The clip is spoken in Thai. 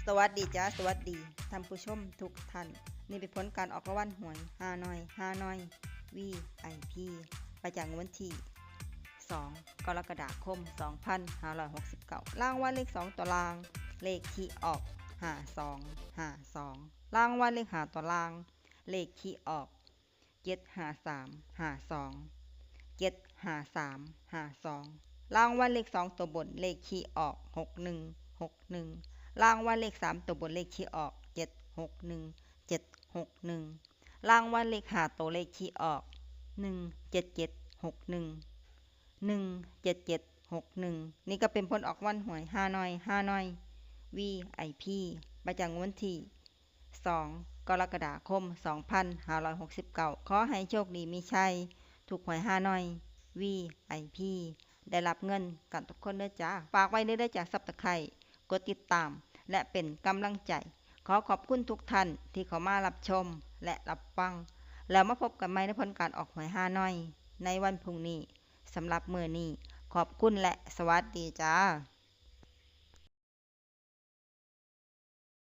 สวัสดีจ้าสวัสดีท่านผู้ชมทุกท่านนี่เป็นผลการออกรางวัลหวยฮานอย VIP ประจำวันที่2กรกฎาคม2569รางวัลเลข2ตัวรางเลขที่ออก52รางวัลเลข5ตัวรางเลขที่ออก75352รางวัลเลข2ตัวบนเลขที่ออก6161รางวัลเลข3ตัวบนเลขที่ออก761รางวัลเลข5ตัวเลขที่ออก17761นี่ก็เป็นผลออกวันหวยฮานอย VIP ประจำวันที่2กรกฎาคม2569ขอให้โชคดีมีชัยถูกหวยฮานอย VIP ได้รับเงินกันทุกคนเด้อจ้าฝากไว้เด้อจ้าSubscribeกดติดตามและเป็นกำลังใจขอขอบคุณทุกท่านที่เข้ามารับชมและรับฟังแล้วมาพบกันใหม่ในผลการออกหวยฮานอยในวันพรุ่งนี้สำหรับมื้อนี้ขอบคุณและสวัสดีจ้า